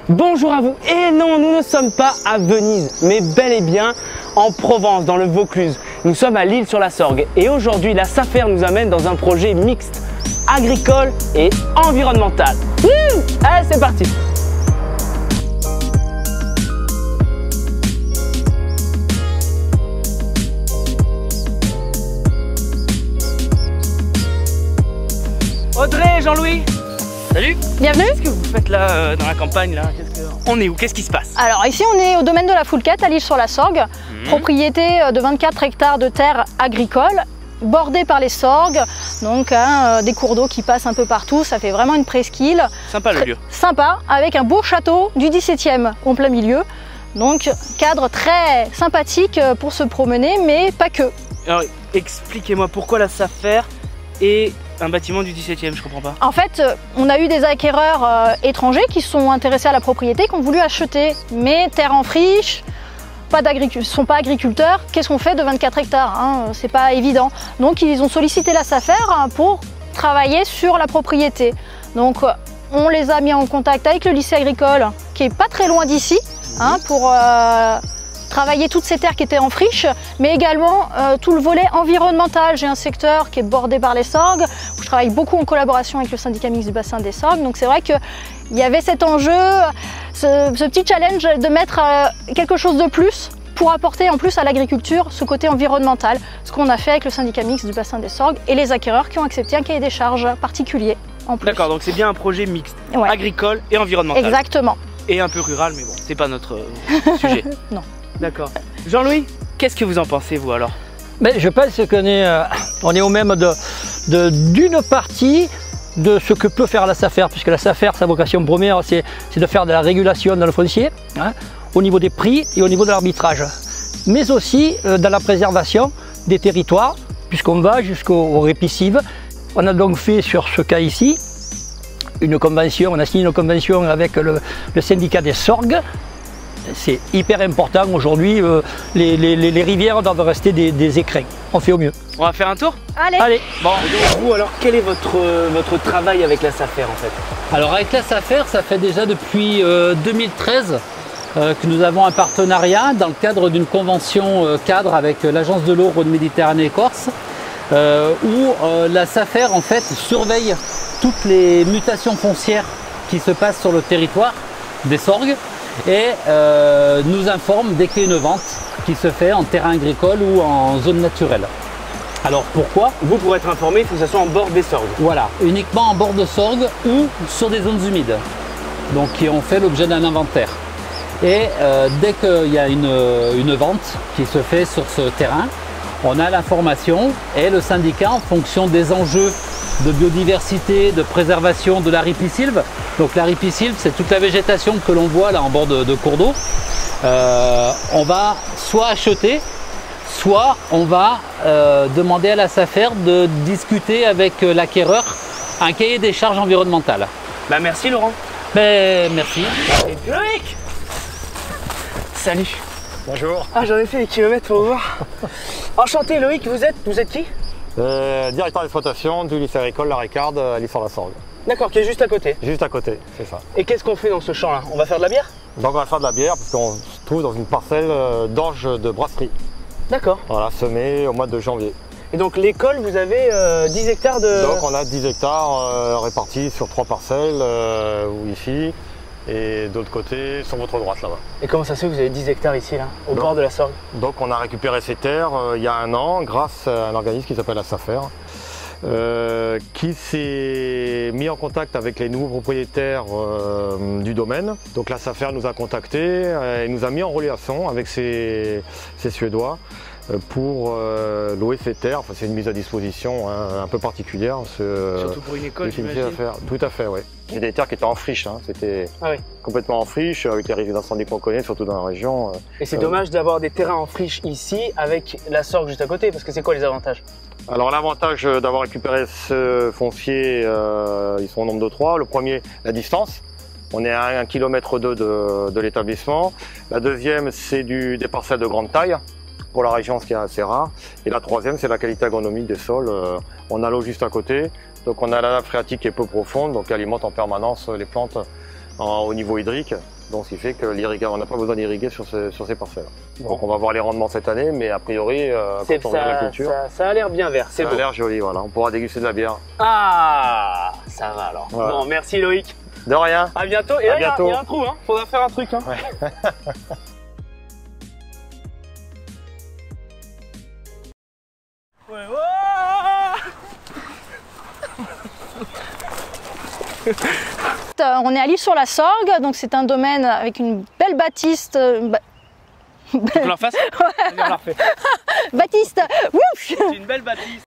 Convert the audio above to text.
Bonjour à vous. Et non, nous ne sommes pas à Venise, mais bel et bien en Provence, dans le Vaucluse. Nous sommes à l'Isle-sur-la-Sorgue et aujourd'hui, la SAFER nous amène dans un projet mixte, agricole et environnemental. Allez, c'est parti. Audrey, Jean-Louis. Salut. Bienvenue. Qu'est-ce que vous faites là dans la campagne là? On est où? Qu'est-ce qui se passe? Alors ici on est au domaine de la Foulquette à l'Isle-sur-la-Sorgue, propriété de 24 hectares de terres agricoles, bordée par les sorgues, donc des cours d'eau qui passent un peu partout, ça fait vraiment une presqu'île. Sympa le lieu. Sympa, avec un beau château du 17e en plein milieu, donc cadre très sympathique pour se promener, mais pas que. Alors expliquez-moi pourquoi la SAFER et un bâtiment du 17e, je comprends pas. En fait, on a eu des acquéreurs étrangers qui se sont intéressés à la propriété, qui ont voulu acheter, mais terre en friche, ne sont pas agriculteurs. Qu'est-ce qu'on fait de 24 hectares hein? C'est pas évident. Donc ils ont sollicité la SAFER pour travailler sur la propriété. Donc on les a mis en contact avec le lycée agricole, qui est pas très loin d'ici, pour travailler toutes ces terres qui étaient en friche, mais également tout le volet environnemental. J'ai un secteur qui est bordé par les sorgues, où je travaille beaucoup en collaboration avec le syndicat mixte du bassin des sorgues. Donc c'est vrai qu'il y avait cet enjeu, ce petit challenge de mettre quelque chose de plus pour apporter en plus à l'agriculture ce côté environnemental, ce qu'on a fait avec le syndicat mixte du bassin des sorgues et les acquéreurs qui ont accepté un cahier des charges particulier en plus. D'accord, donc c'est bien un projet mixte, ouais. Agricole et environnemental. Exactement. Et un peu rural, mais bon, c'est pas notre sujet. Non. D'accord. Jean-Louis, qu'est-ce que vous en pensez, vous, alors? Je pense qu'on est au même d'une partie de ce que peut faire la SAFER, puisque la SAFER, sa vocation première, c'est de faire de la régulation dans le foncier, au niveau des prix et au niveau de l'arbitrage, mais aussi dans la préservation des territoires, puisqu'on va jusqu'aux répicives. On a donc fait sur ce cas ici une convention, on a signé une convention avec le syndicat des sorgues. C'est hyper important aujourd'hui, les rivières doivent rester des écrins. On fait au mieux. On va faire un tour? Allez. Bon, donc vous alors, quel est votre travail avec la SAFER en fait? Alors avec la SAFER, ça fait déjà depuis 2013 que nous avons un partenariat dans le cadre d'une convention cadre avec l'Agence de l'eau Rhône-Méditerranée-Corse, où la SAFER en fait surveille toutes les mutations foncières qui se passent sur le territoire des sorgues et nous informe dès qu'il y a une vente qui se fait en terrain agricole ou en zone naturelle. Alors pourquoi? Vous, pour être informé, il faut que ça soit en bord des sorgues. Voilà, uniquement en bord de sorgue ou sur des zones humides, donc qui ont fait l'objet d'un inventaire. Et dès qu'il y a une vente qui se fait sur ce terrain, on a l'information et le syndicat, en fonction des enjeux de biodiversité, de préservation de la ripisylve. Donc la ripisylve, c'est toute la végétation que l'on voit là en bord de cours d'eau. On va soit acheter, soit on va demander à la SAFER de discuter avec l'acquéreur un cahier des charges environnementales. Bah merci Laurent. Merci. Et Loïc. Salut. Bonjour. Ah, j'en ai fait des kilomètres pour vous voir. Enchanté Loïc, vous êtes qui? Directeur d'exploitation du lycée agricole La Ricarde à l'Isle-sur-la-Sorgue. D'accord, qui est juste à côté. Juste à côté, c'est ça. Et qu'est-ce qu'on fait dans ce champ là? On va faire de la bière? Donc on va faire de la bière parce qu'on se trouve dans une parcelle d'orge de brasserie. D'accord. Voilà, semée au mois de janvier. Et donc l'école, vous avez 10 hectares de... Donc on a 10 hectares répartis sur 3 parcelles, ici, et d'autre côté sur votre droite là-bas. Et comment ça se fait que vous avez 10 hectares ici, là, au bord de la Sorgue? Donc on a récupéré ces terres il y a un an grâce à un organisme qui s'appelle la SAFER, qui s'est mis en contact avec les nouveaux propriétaires du domaine. Donc la SAFER nous a contactés et nous a mis en relation avec ces Suédois pour louer ces terres. Enfin, c'est une mise à disposition un peu particulière. Surtout pour une école, j'imagine. Tout à fait, oui. C'est des terres qui étaient en friche, c'était complètement en friche, avec les résidences syndiques qu'on connaît, surtout dans la région. Et c'est dommage d'avoir des terrains en friche ici, avec la Sorgue juste à côté, parce que c'est quoi les avantages? Alors l'avantage d'avoir récupéré ce foncier, ils sont au nombre de 3. Le premier, la distance. On est à 1,2 km de l'établissement. La deuxième, c'est des parcelles de grande taille. Pour la région, ce qui est assez rare. Et la troisième, c'est la qualité agronomique des sols. On a l'eau juste à côté. Donc on a la nappe phréatique qui est peu profonde, donc qui alimente en permanence les plantes au niveau hydrique. Donc ce qui fait que on n'a pas besoin d'irriguer sur ces parcelles. Donc on va voir les rendements cette année, mais a priori, quand on regarde la culture, ça a l'air bien vert, c'est ça beau. a l'air joli, voilà. On pourra déguster de la bière. Ah, ça va alors. Voilà. Bon, merci Loïc. De rien. À bientôt. Et À là, il y a bientôt. un trou, hein. Faudra faire un truc. Hein. Ouais. On est à l'île sur la Sorgue, donc c'est un domaine avec une belle bâtisse. Tu peux la face? Vas-y, on la refait. Baptiste, C'est une belle bâtisse.